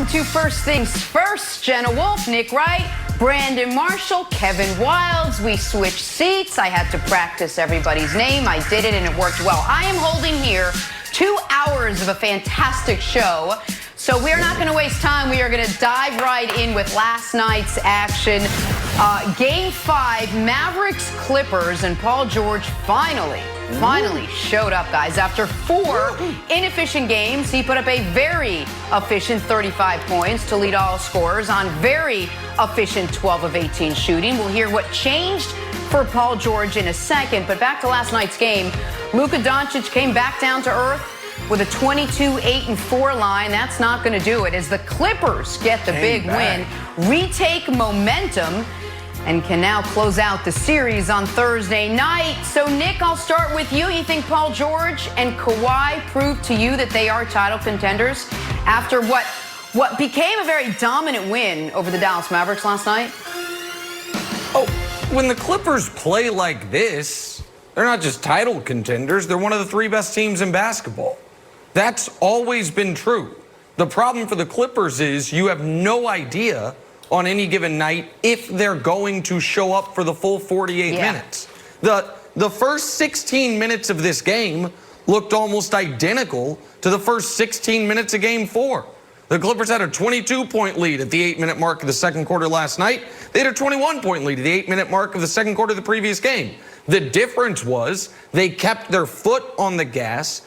Welcome to First Things First. Jenna Wolf, Nick Wright, Brandon Marshall, Kevin Wilds. We switched seats. I had to practice everybody's name. I did it and it worked well. I am holding here 2 hours of a fantastic show. So we are not going to waste time. We are going to dive right in with last night's action. Game 5, Mavericks Clippers, and Paul George finally showed up, guys. After 4 inefficient games, he put up a very efficient 35 points to lead all scorers on very efficient 12 of 18 shooting. We'll hear what changed for Paul George in a second. But back to last night's game, Luka Doncic came back down to earth with a 22-8-4 line. That's not going to do it as the Clippers get the big win, retake momentum, and can now close out the series on Thursday night. So, Nick, I'll start with you. You think Paul George and Kawhi proved to you that they are title contenders after what became a very dominant win over the Dallas Mavericks last night? Oh, when the Clippers play like this, they're not just title contenders. They're one of the 3 best teams in basketball. That's always been true. The problem for the Clippers is you have no idea on any given night if they're going to show up for the full 48 minutes. The first 16 minutes of this game looked almost identical to the first 16 minutes of Game 4. The Clippers had a 22-point lead at the 8-minute mark of the second quarter last night. They had a 21-point lead at the 8-minute mark of the second quarter of the previous game. The difference was they kept their foot on the gas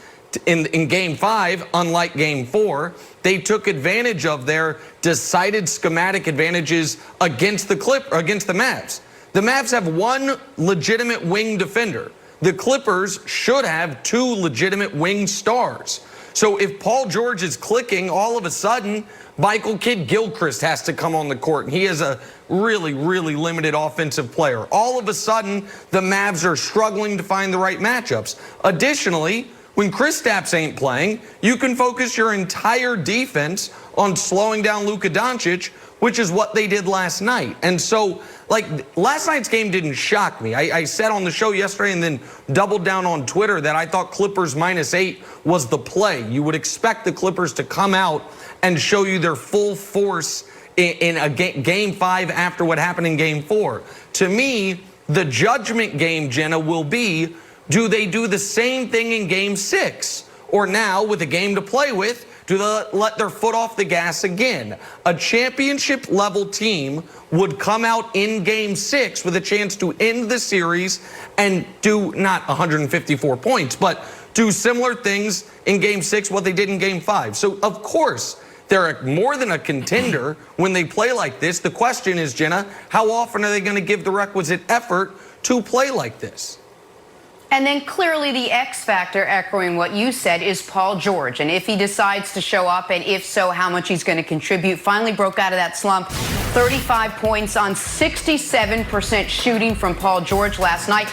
in Game 5, unlike Game 4. They took advantage of their decided schematic advantages against the Mavs. The Mavs have 1 legitimate wing defender. The Clippers should have 2 legitimate wing stars. So if Paul George is clicking, all of a sudden, Michael Kidd-Gilchrist has to come on the court, and he is a really, really limited offensive player. All of a sudden, the Mavs are struggling to find the right matchups. Additionally, when Kristaps ain't playing, you can focus your entire defense on slowing down Luka Doncic, which is what they did last night. And so, last night's game didn't shock me. I said on the show yesterday and then doubled down on Twitter that I thought Clippers -8 was the play. You would expect the Clippers to come out and show you their full force in a Game 5 after what happened in Game 4. To me, the judgment game, Jenna, will be, do they do the same thing in Game 6? Or now, with a game to play with, do they let their foot off the gas again? A championship-level team would come out in Game 6 with a chance to end the series and do not 154 points, but do similar things in Game 6, what they did in Game 5. So, of course, they're more than a contender when they play like this. The question is, Jenna, how often are they going to give the requisite effort to play like this? And then clearly the X factor, echoing what you said, is Paul George. And if he decides to show up, and if so, how much he's going to contribute. Finally broke out of that slump. 35 points on 67% shooting from Paul George last night.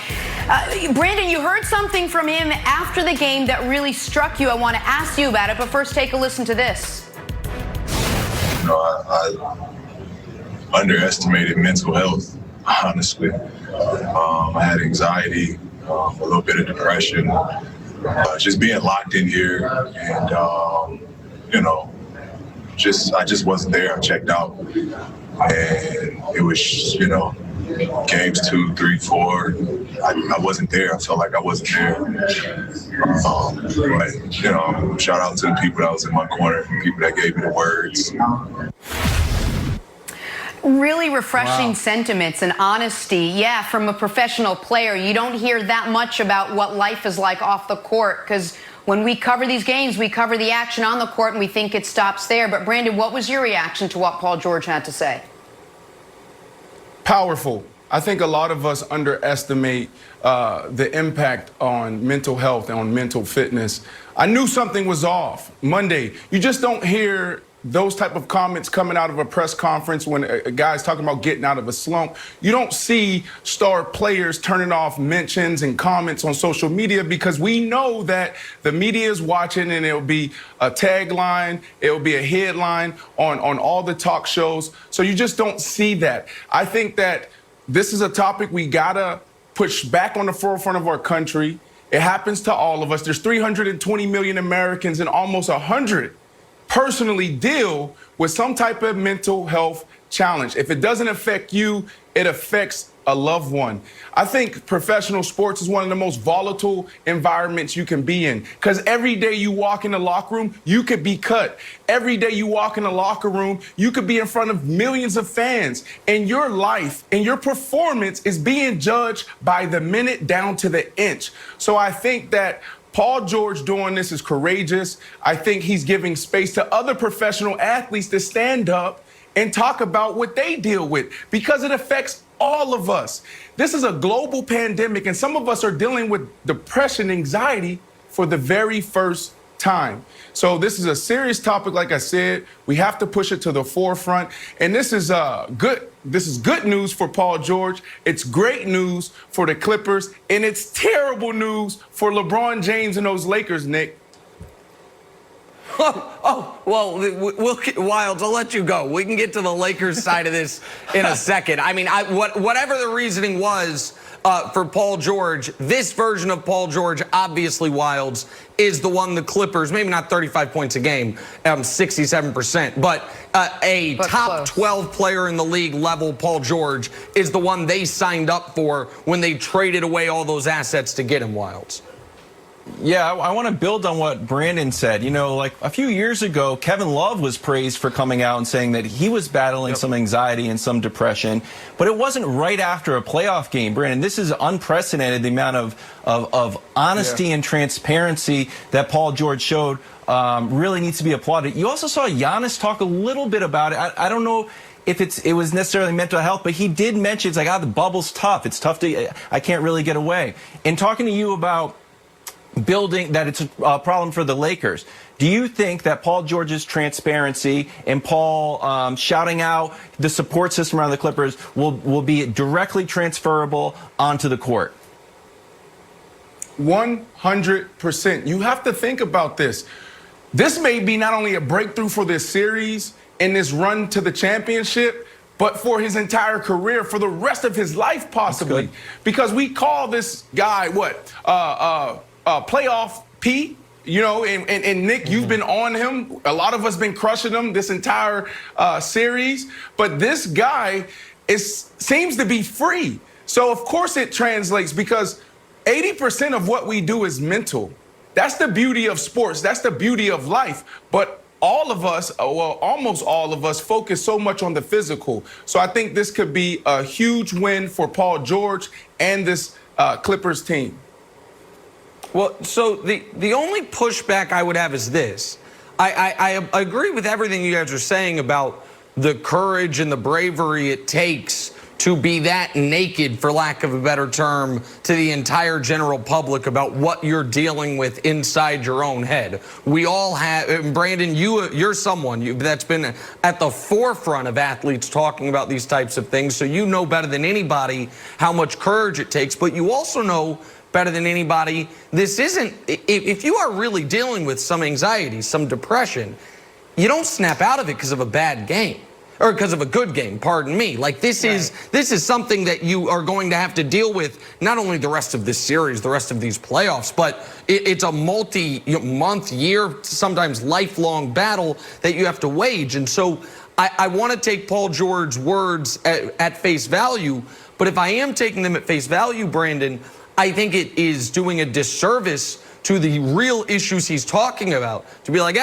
Brandon, you heard something from him after the game that really struck you. I want to ask you about it, but first take a listen to this. You know, I underestimated mental health, honestly. I had anxiety. A little bit of depression, just being locked in here, and you know, I just wasn't there. I checked out, and it was, you know, games 2, 3, 4. I wasn't there. I felt like I wasn't there. But you know, shout out to the people that was in my corner, people that gave me the words. Really refreshing sentiments and honesty. Yeah, from a professional player, you don't hear that much about what life is like off the court, because when we cover these games, we cover the action on the court and we think it stops there. But Brandon, what was your reaction to what Paul George had to say? Powerful. I think a lot of us underestimate the impact on mental health and on mental fitness. I knew something was off Monday. You just don't hear those type of comments coming out of a press conference when a guy's talking about getting out of a slump. You don't see star players turning off mentions and comments on social media, because we know that the media is watching, and it'll be a tagline, it'll be a headline on all the talk shows. So you just don't see that. I think that this is a topic we gotta push back on the forefront of our country. It happens to all of us. There's 320 million Americans, and almost 100 personally deal with some type of mental health challenge. If it doesn't affect you, it affects a loved one. I think professional sports is one of the most volatile environments you can be in, because every day you walk in the locker room, you could be cut. Every day you walk in the locker room, you could be in front of millions of fans, and your life and your performance is being judged by the minute down to the inch. So I think that Paul George doing this is courageous. I think he's giving space to other professional athletes to stand up and talk about what they deal with, because it affects all of us. This is a global pandemic, and some of us are dealing with depression, anxiety for the very first time. So this is a serious topic. Like I said, we have to push it to the forefront. And this is good. This is good news for Paul George. It's great news for the Clippers, and it's terrible news for LeBron James and those Lakers, Nick. Well, Wilds, I'll let you go. We can get to the Lakers side of this in a second. I mean, whatever the reasoning was for Paul George, this version of Paul George, obviously, Wilds, is the one the Clippers, maybe not 35 points a game, 67%, but top 12 player in the league level, Paul George, is the one they signed up for when they traded away all those assets to get him, Wilds. Yeah, I want to build on what Brandon said. You know, like a few years ago, Kevin Love was praised for coming out and saying that he was battling some anxiety and some depression, but it wasn't right after a playoff game. Brandon, this is unprecedented, the amount of honesty and transparency that Paul George showed. Really needs to be applauded. You also saw Giannis talk a little bit about it. I don't know if it was necessarily mental health, but he did mention, it's like, the bubble's tough. It's tough I can't really get away. And talking to you about building that it's a problem for the Lakers. Do you think that Paul George's transparency and Paul shouting out the support system around the Clippers will be directly transferable onto the court? 100%. You have to think about this. This may be not only a breakthrough for this series and this run to the championship, but for his entire career, for the rest of his life, possibly. Because we call this guy, playoff P, you know, and Nick, you've been on him. A lot of us been crushing him this entire series. But this guy seems to be free. So, of course, it translates, because 80% of what we do is mental. That's the beauty of sports. That's the beauty of life. But all of us, well, almost all of us, focus so much on the physical. So I think this could be a huge win for Paul George and this Clippers team. Well, so the only pushback I would have is this. I agree with everything you guys are saying about the courage and the bravery it takes to be that naked, for lack of a better term, to the entire general public about what you're dealing with inside your own head. We all have, Brandon, you're someone that's been at the forefront of athletes talking about these types of things, so you know better than anybody how much courage it takes, but you also know better than anybody, this isn't, if you are really dealing with some anxiety, some depression, you don't snap out of it because of a bad game. Or because of a good game, pardon me. Like, this is something that you are going to have to deal with, not only the rest of this series, the rest of these playoffs, but it's a multi-month, year, sometimes lifelong battle that you have to wage. And so I want to take Paul George's words at face value, but if I am taking them at face value, Brandon, I think it is doing a disservice to the real issues he's talking about. To be like,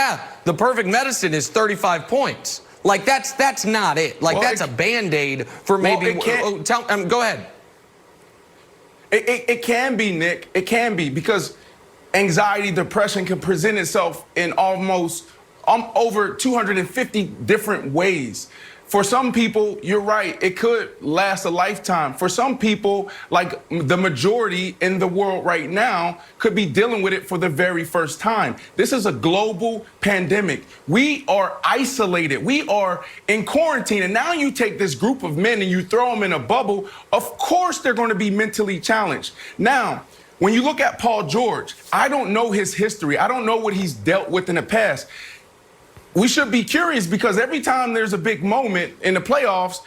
the perfect medicine is 35 points. Like, that's not it. Like, that's a Band-Aid for maybe. Go ahead. It can be, Nick. It can be, because anxiety, depression can present itself in almost over 250 different ways. For some people, you're right, it could last a lifetime. For some people, like the majority in the world right now, could be dealing with it for the very first time. This is a global pandemic. We are isolated. We are in quarantine. And now you take this group of men and you throw them in a bubble. Of course, they're going to be mentally challenged. Now, when you look at Paul George, I don't know his history. I don't know what he's dealt with in the past. We should be curious, because every time there's a big moment in the playoffs,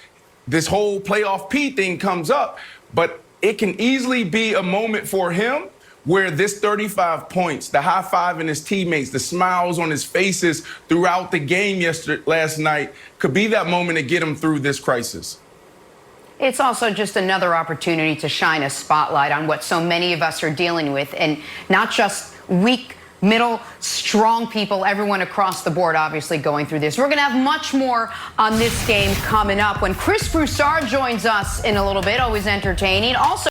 this whole playoff P thing comes up. But it can easily be a moment for him where this 35 points, the high five in his teammates, the smiles on his faces throughout the game last night could be that moment to get him through this crisis. It's also just another opportunity to shine a spotlight on what so many of us are dealing with, and not just weak, middle, strong people, everyone across the board obviously going through this. We're going to have much more on this game coming up when Chris Broussard joins us in a little bit, always entertaining. Also,